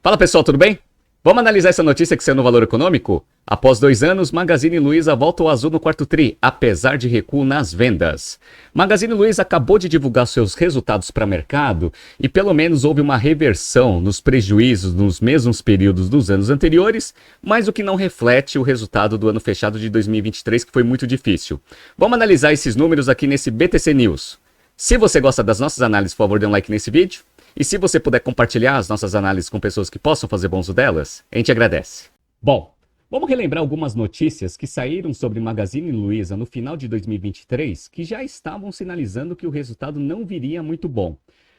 Fala pessoal, tudo bem? Vamos analisar essa notícia que saiu no Valor Econômico? Após 2 anos, Magazine Luiza volta ao azul no quarto tri, apesar de recuo nas vendas. Magazine Luiza acabou de divulgar seus resultados para o mercado e pelo menos houve uma reversão nos prejuízos nos mesmos períodos dos anos anteriores, mas o que não reflete o resultado do ano fechado de 2023, que foi muito difícil. Vamos analisar esses números aqui nesse BTC News. Se você gosta das nossas análises, por favor, dê um like nesse vídeo. E se você puder compartilhar as nossas análises com pessoas que possam fazer bom uso delas, a gente agradece. Bom, vamos relembrar algumas notícias que saíram sobre Magazine Luiza no final de 2023, que já estavam sinalizando que o resultado não viria muito bom.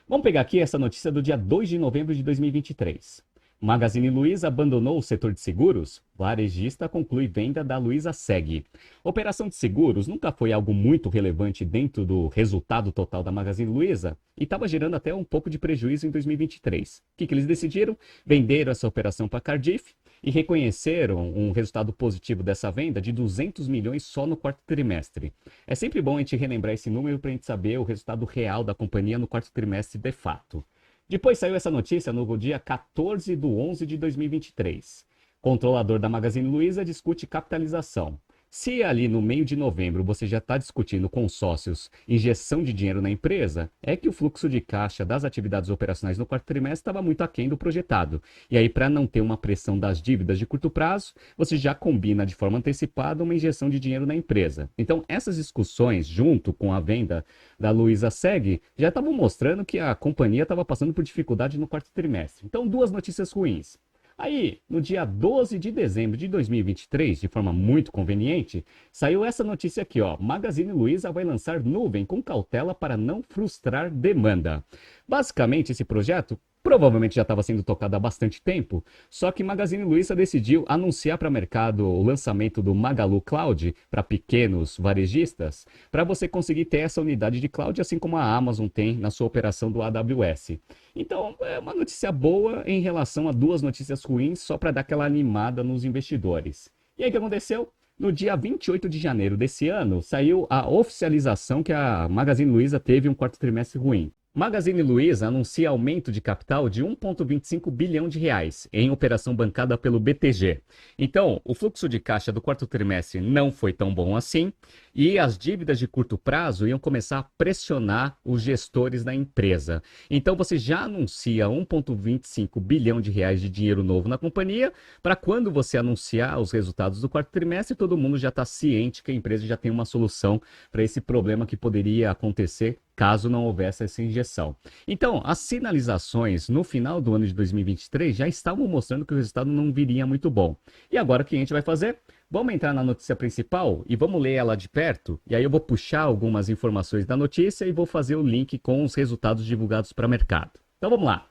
Vamos pegar aqui essa notícia do dia 2 de novembro de 2023. Magazine Luiza abandonou o setor de seguros? Varejista conclui venda da Luiza Seg. Operação de seguros nunca foi algo muito relevante dentro do resultado total da Magazine Luiza e estava gerando até um pouco de prejuízo em 2023. O que eles decidiram? Venderam essa operação para Cardif e reconheceram um resultado positivo dessa venda de 200 milhões só no quarto trimestre. É sempre bom a gente relembrar esse número para a gente saber o resultado real da companhia no quarto trimestre de fato. Depois saiu essa notícia no dia 14 de 11 de 2023. Controlador da Magazine Luiza discute capitalização. Se ali no meio de novembro você já está discutindo com sócios injeção de dinheiro na empresa, é que o fluxo de caixa das atividades operacionais no quarto trimestre estava muito aquém do projetado. E aí, para não ter uma pressão das dívidas de curto prazo, você já combina de forma antecipada uma injeção de dinheiro na empresa. Então, essas discussões, junto com a venda da Luiza Seg, já estavam mostrando que a companhia estava passando por dificuldade no quarto trimestre. Então, duas notícias ruins. Aí, no dia 12 de dezembro de 2023, de forma muito conveniente, saiu essa notícia aqui, ó. Magazine Luiza vai lançar nuvem com cautela para não frustrar demanda. Basicamente, esse projeto provavelmente já estava sendo tocado há bastante tempo, só que Magazine Luiza decidiu anunciar para o mercado o lançamento do Magalu Cloud para pequenos varejistas, para você conseguir ter essa unidade de cloud, assim como a Amazon tem na sua operação do AWS. Então, é uma notícia boa em relação a duas notícias ruins, só para dar aquela animada nos investidores. E aí, o que aconteceu? No dia 28 de janeiro desse ano, saiu a oficialização que a Magazine Luiza teve um quarto trimestre ruim. Magazine Luiza anuncia aumento de capital de 1,25 bilhão de reais em operação bancada pelo BTG. Então, o fluxo de caixa do quarto trimestre não foi tão bom assim e as dívidas de curto prazo iam começar a pressionar os gestores da empresa. Então, você já anuncia 1,25 bilhão de reais de dinheiro novo na companhia para quando você anunciar os resultados do quarto trimestre, todo mundo já está ciente que a empresa já tem uma solução para esse problema que poderia acontecer caso não houvesse essa injeção. Então, as sinalizações no final do ano de 2023 já estavam mostrando que o resultado não viria muito bom. E agora o que a gente vai fazer? Vamos entrar na notícia principal e vamos ler ela de perto, e aí eu vou puxar algumas informações da notícia e vou fazer o link com os resultados divulgados para o mercado. Então vamos lá.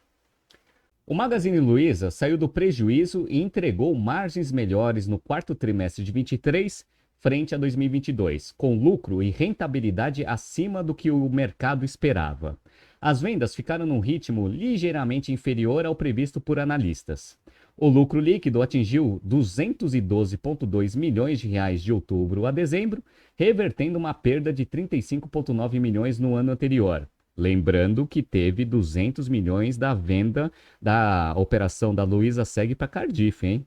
O Magazine Luiza saiu do prejuízo e entregou margens melhores no quarto trimestre de 2023 frente a 2022, com lucro e rentabilidade acima do que o mercado esperava. As vendas ficaram num ritmo ligeiramente inferior ao previsto por analistas. O lucro líquido atingiu 212,2 milhões de reais de outubro a dezembro, revertendo uma perda de 35,9 milhões no ano anterior. Lembrando que teve 200 milhões da venda da operação da Luiza Seg para Cardif, hein?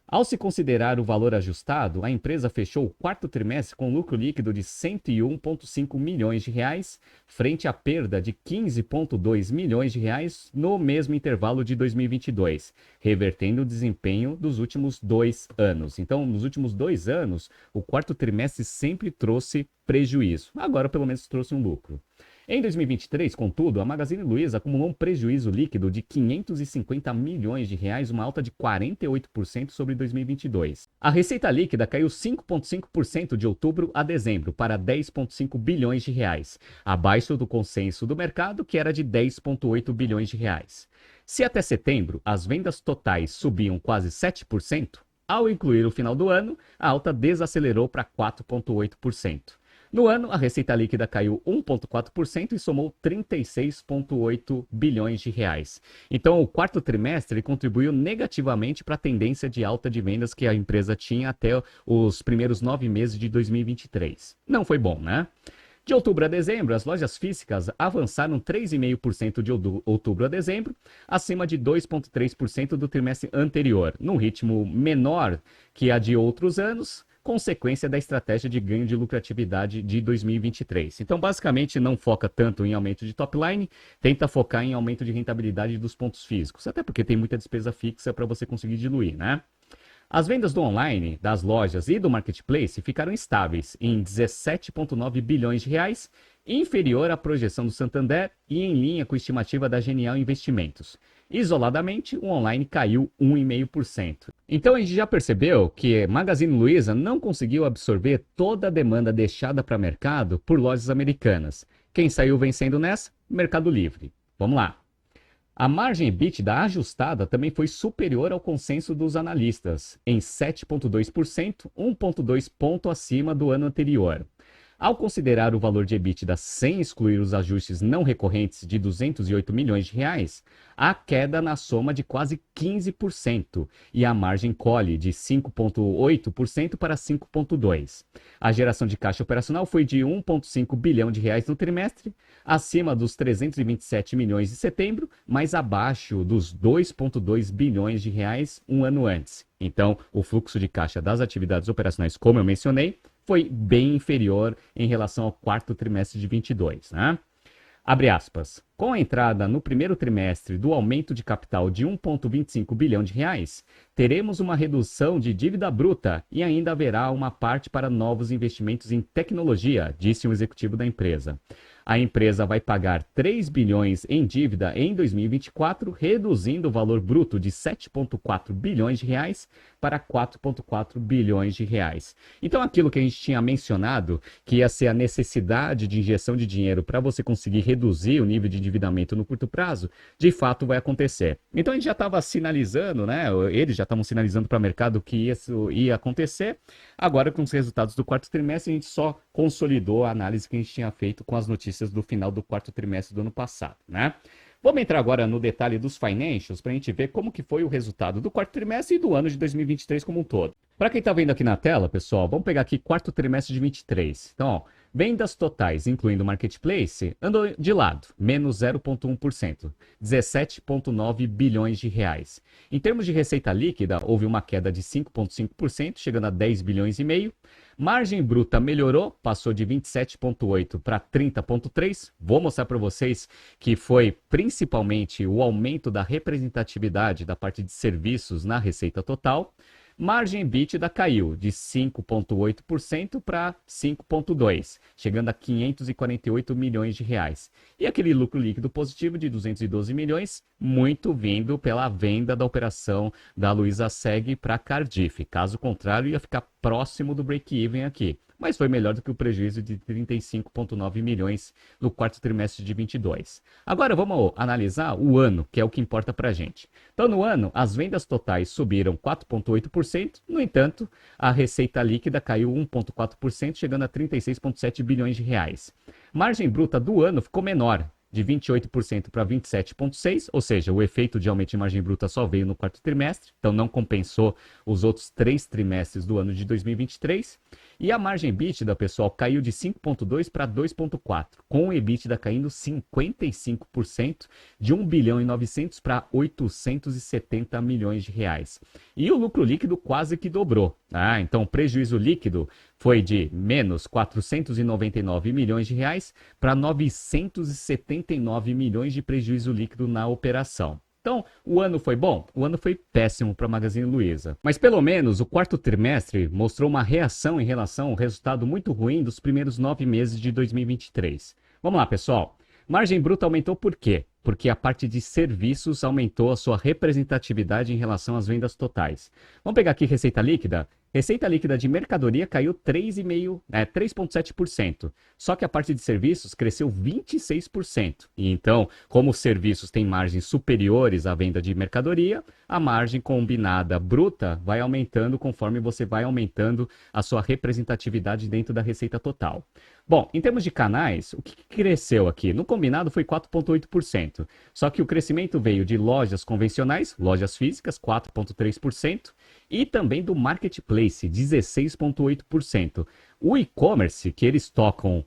Ao se considerar o valor ajustado, a empresa fechou o quarto trimestre com lucro líquido de 101,5 milhões de reais, frente à perda de 15,2 milhões de reais no mesmo intervalo de 2022, revertendo o desempenho dos últimos 2 anos. Então, nos últimos 2 anos, o quarto trimestre sempre trouxe prejuízo. Agora, pelo menos, trouxe um lucro. Em 2023, contudo, a Magazine Luiza acumulou um prejuízo líquido de 550 milhões de reais, uma alta de 48% sobre 2022. A receita líquida caiu 5,5% de outubro a dezembro para 10,5 bilhões de reais, abaixo do consenso do mercado, que era de 10,8 bilhões de reais. Se até setembro as vendas totais subiam quase 7%, ao incluir o final do ano, a alta desacelerou para 4,8%. No ano, a receita líquida caiu 1,4% e somou 36,8 bilhões de reais. Então, o quarto trimestre contribuiu negativamente para a tendência de alta de vendas que a empresa tinha até os primeiros 9 meses de 2023. Não foi bom, né? De outubro a dezembro, as lojas físicas avançaram 3,5% de outubro a dezembro, acima de 2,3% do trimestre anterior, num ritmo menor que a de outros anos, consequência da estratégia de ganho de lucratividade de 2023. Então, basicamente, não foca tanto em aumento de top line, tenta focar em aumento de rentabilidade dos pontos físicos, até porque tem muita despesa fixa para você conseguir diluir, né? As vendas do online, das lojas e do marketplace ficaram estáveis em 17,9 bilhões de reais, inferior à projeção do Santander e em linha com a estimativa da Genial Investimentos. Isoladamente, o online caiu 1,5%. Então a gente já percebeu que Magazine Luiza não conseguiu absorver toda a demanda deixada para o mercado por lojas americanas. Quem saiu vencendo nessa? Mercado Livre. Vamos lá. A margem EBITDA ajustada também foi superior ao consenso dos analistas, em 7,2%, 1,2 ponto acima do ano anterior. Ao considerar o valor de EBITDA sem excluir os ajustes não recorrentes de 208 milhões de reais, há queda na soma de quase 15% e a margem colhe de 5,8% para 5,2%. A geração de caixa operacional foi de 1,5 bilhão de reais no trimestre, acima dos 327 milhões de setembro, mas abaixo dos 2,2 bilhões de reais um ano antes. Então, o fluxo de caixa das atividades operacionais, como eu mencionei, foi bem inferior em relação ao quarto trimestre de 22, né? Abre aspas. Com a entrada no primeiro trimestre do aumento de capital de 1,25 bilhão de reais, teremos uma redução de dívida bruta e ainda haverá uma parte para novos investimentos em tecnologia, disse um executivo da empresa. A empresa vai pagar 3 bilhões em dívida em 2024, reduzindo o valor bruto de 7,4 bilhões de reais para 4,4 bilhões de reais. Então, aquilo que a gente tinha mencionado, que ia ser a necessidade de injeção de dinheiro para você conseguir reduzir o nível de endividamento no curto prazo, de fato vai acontecer. Então, a gente já estava sinalizando, né? Eles já estavam sinalizando para o mercado que isso ia acontecer. Agora, com os resultados do quarto trimestre, a gente só consolidou a análise que a gente tinha feito com as notícias do final do quarto trimestre do ano passado, né? Vamos entrar agora no detalhe dos financials para a gente ver como que foi o resultado do quarto trimestre e do ano de 2023 como um todo. Para quem está vendo aqui na tela, pessoal, vamos pegar aqui quarto trimestre de 23. Então, ó, vendas totais, incluindo Marketplace, andou de lado, menos 0,1%, 17,9 bilhões de reais. Em termos de receita líquida, houve uma queda de 5,5%, chegando a 10 bilhões e meio. Margem bruta melhorou, passou de 27,8 para 30,3. Vou mostrar para vocês que foi principalmente o aumento da representatividade da parte de serviços na receita total. Margem EBITDA caiu de 5,8% para 5,2%, chegando a 548 milhões de reais. E aquele lucro líquido positivo de 212 milhões, muito vindo pela venda da operação da Luiza Seg para Cardiff. Caso contrário, ia ficar próximo do break-even aqui. Mas foi melhor do que o prejuízo de 35,9 milhões no quarto trimestre de 22. Agora vamos analisar o ano, que é o que importa para a gente. Então, no ano, as vendas totais subiram 4,8%, no entanto, a receita líquida caiu 1,4%, chegando a 36,7 bilhões de reais. Margem bruta do ano ficou menor, de 28% para 27,6%, ou seja, o efeito de aumento de margem bruta só veio no quarto trimestre, então não compensou os outros 3 trimestres do ano de 2023. E a margem EBITDA, pessoal, caiu de 5,2% para 2,4%, com o EBITDA caindo 55%, de 1 bilhão e 900 para 870 milhões de reais. E o lucro líquido quase que dobrou. Então, o prejuízo líquido foi de menos 499 milhões de reais para 979 milhões de prejuízo líquido na operação. Então, o ano foi bom? O ano foi péssimo para a Magazine Luiza. Mas pelo menos o quarto trimestre mostrou uma reação em relação ao resultado muito ruim dos primeiros 9 meses de 2023. Vamos lá, pessoal. Margem bruta aumentou por quê? Porque a parte de serviços aumentou a sua representatividade em relação às vendas totais. Vamos pegar aqui receita líquida? Receita líquida de mercadoria caiu 3,7%. Só que a parte de serviços cresceu 26%. E então, como os serviços têm margens superiores à venda de mercadoria, a margem combinada bruta vai aumentando conforme você vai aumentando a sua representatividade dentro da receita total. Bom, em termos de canais, o que cresceu aqui? No combinado foi 4,8%. 4,5%. Só que o crescimento veio de lojas convencionais, lojas físicas, 4,3%, e também do marketplace, 16,8%. O e-commerce, que eles tocam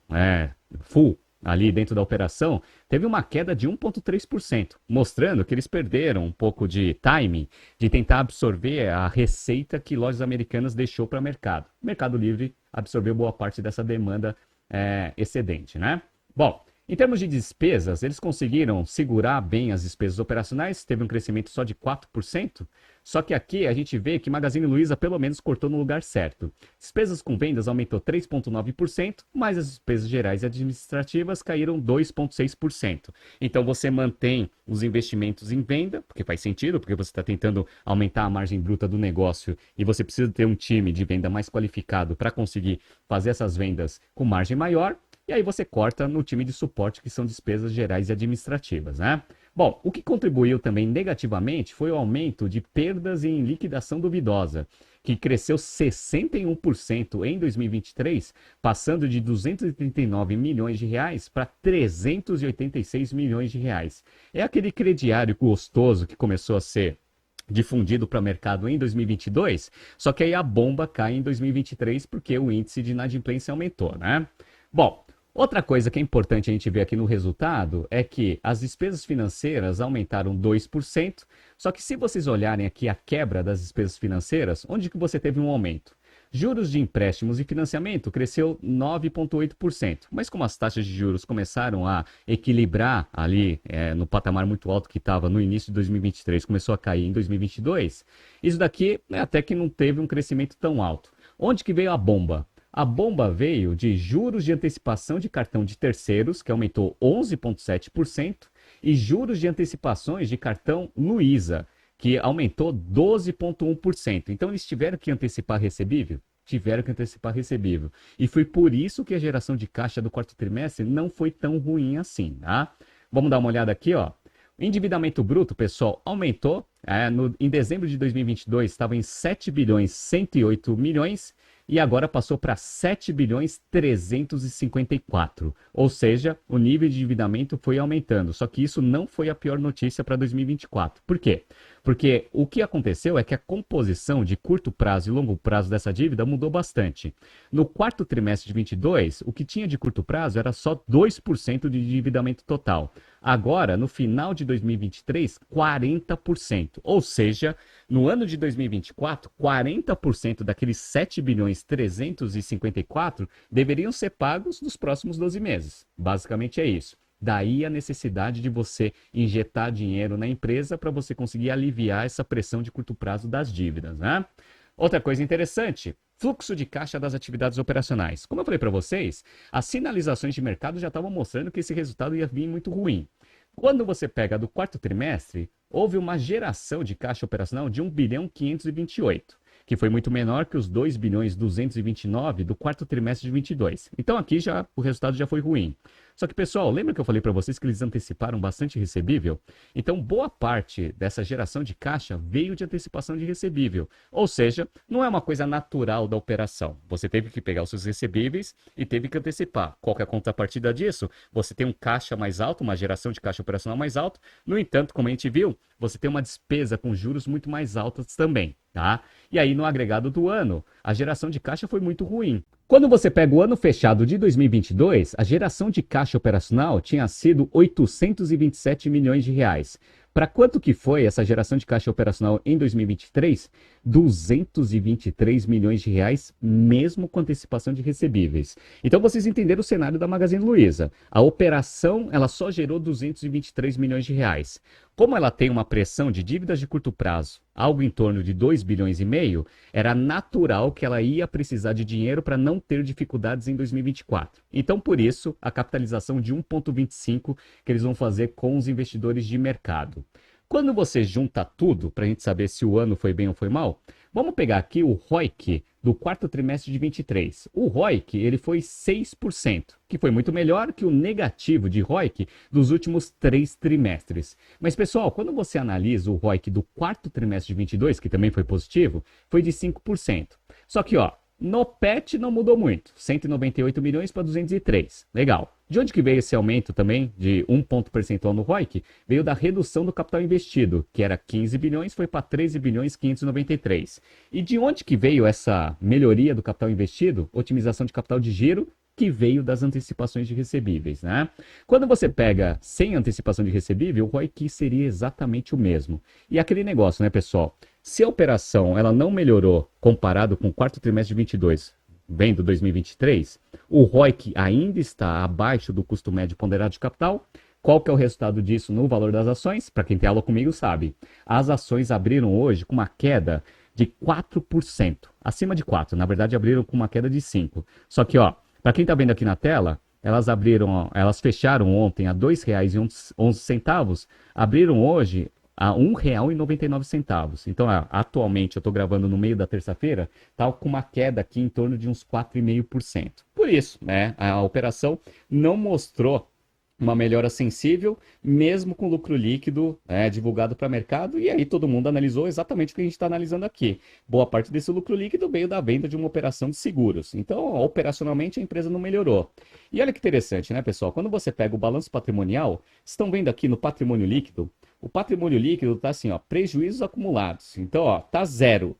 full ali dentro da operação, teve uma queda de 1,3%, mostrando que eles perderam um pouco de timing de tentar absorver a receita que lojas americanas deixou para o mercado. O Mercado Livre absorveu boa parte dessa demanda excedente, né? Bom, em termos de despesas, eles conseguiram segurar bem as despesas operacionais, teve um crescimento só de 4%, só que aqui a gente vê que Magazine Luiza pelo menos cortou no lugar certo. Despesas com vendas aumentou 3,9%, mas as despesas gerais e administrativas caíram 2,6%. Então você mantém os investimentos em venda, porque faz sentido, porque você está tentando aumentar a margem bruta do negócio e você precisa ter um time de venda mais qualificado para conseguir fazer essas vendas com margem maior. E aí você corta no time de suporte, que são despesas gerais e administrativas, né? Bom, o que contribuiu também negativamente foi o aumento de perdas em liquidação duvidosa, que cresceu 61% em 2023, passando de 239 milhões de reais para 386 milhões de reais. É aquele crediário gostoso que começou a ser difundido para o mercado em 2022, só que aí a bomba cai em 2023 porque o índice de inadimplência aumentou, né? Bom, outra coisa que é importante a gente ver aqui no resultado é que as despesas financeiras aumentaram 2%, só que se vocês olharem aqui a quebra das despesas financeiras, onde que você teve um aumento? Juros de empréstimos e financiamento cresceu 9,8%, mas como as taxas de juros começaram a equilibrar ali no patamar muito alto que estava no início de 2023, começou a cair em 2022, isso daqui até que não teve um crescimento tão alto. Onde que veio a bomba? A bomba veio de juros de antecipação de cartão de terceiros, que aumentou 11,7%, e juros de antecipações de cartão Luiza, que aumentou 12,1%. Então, eles tiveram que antecipar recebível? Tiveram que antecipar recebível. E foi por isso que a geração de caixa do quarto trimestre não foi tão ruim assim, tá? Vamos dar uma olhada aqui, ó. O endividamento bruto, pessoal, aumentou. Em dezembro de 2022, estava em 7 bilhões 108 milhões e agora passou para 7 bilhões 354. Ou seja, o nível de endividamento foi aumentando. Só que isso não foi a pior notícia para 2024. Por quê? Porque o que aconteceu é que a composição de curto prazo e longo prazo dessa dívida mudou bastante. No quarto trimestre de 2022, o que tinha de curto prazo era só 2% de endividamento total. Agora, no final de 2023, 40%. Ou seja, no ano de 2024, 40% daqueles 7 bilhões 354 deveriam ser pagos nos próximos 12 meses. Basicamente é isso. Daí a necessidade de você injetar dinheiro na empresa para você conseguir aliviar essa pressão de curto prazo das dívidas, né? Outra coisa interessante, fluxo de caixa das atividades operacionais. Como eu falei para vocês, as sinalizações de mercado já estavam mostrando que esse resultado ia vir muito ruim. Quando você pega do quarto trimestre, houve uma geração de caixa operacional de 1 bilhão 528, que foi muito menor que os 2 bilhões 229 do quarto trimestre de 22. Então aqui o resultado já foi ruim. Só que, pessoal, lembra que eu falei para vocês que eles anteciparam bastante recebível? Então, boa parte dessa geração de caixa veio de antecipação de recebível. Ou seja, não é uma coisa natural da operação. Você teve que pegar os seus recebíveis e teve que antecipar. Qual que é a contrapartida disso? Você tem um caixa mais alto, uma geração de caixa operacional mais alta. No entanto, como a gente viu, você tem uma despesa com juros muito mais altas também, tá? E aí, no agregado do ano, a geração de caixa foi muito ruim. Quando você pega o ano fechado de 2022, a geração de caixa operacional tinha sido 827 milhões de reais. Para quanto que foi essa geração de caixa operacional em 2023? 223 milhões de reais, mesmo com antecipação de recebíveis. Então vocês entenderam o cenário da Magazine Luiza. A operação ela só gerou 223 milhões de reais. Como ela tem uma pressão de dívidas de curto prazo, algo em torno de 2 bilhões e meio, era natural que ela ia precisar de dinheiro para não ter dificuldades em 2024. Então, por isso, a capitalização de 1,25 que eles vão fazer com os investidores de mercado. Quando você junta tudo, para a gente saber se o ano foi bem ou foi mal, vamos pegar aqui o ROIC do quarto trimestre de 23. O ROIC ele foi 6%, que foi muito melhor que o negativo de ROIC dos últimos 3 trimestres. Mas, pessoal, quando você analisa o ROIC do quarto trimestre de 22, que também foi positivo, foi de 5%. Só que, ó, no PET não mudou muito, 198 milhões para 203. Legal. De onde que veio esse aumento também de 1 ponto percentual no ROIC? Veio da redução do capital investido, que era 15 bilhões, foi para 13 bilhões 593. E de onde que veio essa melhoria do capital investido? Otimização de capital de giro, que veio das antecipações de recebíveis, né? Quando você pega sem antecipação de recebível, o ROIC seria exatamente o mesmo. E aquele negócio, né, pessoal? Se a operação ela não melhorou comparado com o quarto trimestre de 22, vendo 2023, o ROIC ainda está abaixo do custo médio ponderado de capital. Qual que é o resultado disso no valor das ações? Para quem tem aula comigo sabe. As ações abriram hoje com uma queda de 4%, acima de 4%, na verdade abriram com uma queda de 5%. Só que, ó, para quem está vendo aqui na tela, elas fecharam ontem a R$ 2,11, abriram hoje a R$ 1,99. Então, atualmente, eu estou gravando no meio da terça-feira, está com uma queda aqui em torno de uns 4,5%. Por isso, né, a operação não mostrou uma melhora sensível, mesmo com lucro líquido divulgado para o mercado, e aí todo mundo analisou exatamente o que a gente está analisando aqui. Boa parte desse lucro líquido veio da venda de uma operação de seguros. Então, operacionalmente, a empresa não melhorou. E olha que interessante, né, pessoal? Quando você pega o balanço patrimonial, estão vendo aqui no patrimônio líquido, o patrimônio líquido está assim, ó, prejuízos acumulados. Então, ó, tá zero.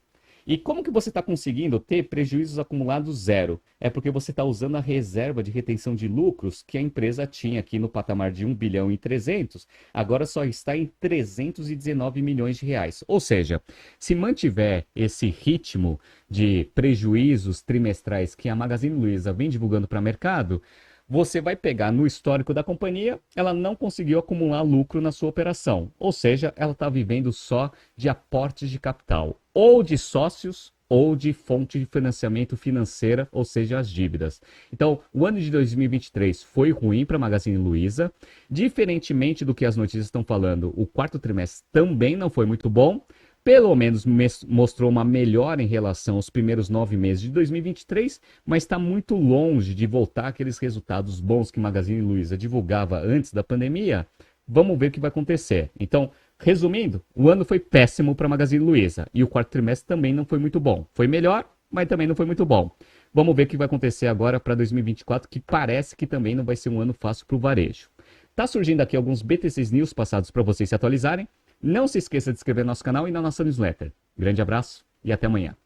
E como que você está conseguindo ter prejuízos acumulados zero? É porque você está usando a reserva de retenção de lucros que a empresa tinha aqui no patamar de 1 bilhão e 300, agora só está em 319 milhões de reais. Ou seja, se mantiver esse ritmo de prejuízos trimestrais que a Magazine Luiza vem divulgando para o mercado, você vai pegar no histórico da companhia, ela não conseguiu acumular lucro na sua operação. Ou seja, ela está vivendo só de aportes de capital, ou de sócios, ou de fonte de financiamento financeira, ou seja, as dívidas. Então, o ano de 2023 foi ruim para a Magazine Luiza. Diferentemente do que as notícias estão falando, o quarto trimestre também não foi muito bom. Pelo menos mostrou uma melhora em relação aos primeiros 9 meses de 2023, mas está muito longe de voltar aqueles resultados bons que Magazine Luiza divulgava antes da pandemia. Vamos ver o que vai acontecer. Então, resumindo, o ano foi péssimo para Magazine Luiza e o quarto trimestre também não foi muito bom. Foi melhor, mas também não foi muito bom. Vamos ver o que vai acontecer agora para 2024, que parece que também não vai ser um ano fácil para o varejo. Tá surgindo aqui alguns BTCs News passados para vocês se atualizarem. Não se esqueça de se inscrever no nosso canal e na nossa newsletter. Grande abraço e até amanhã.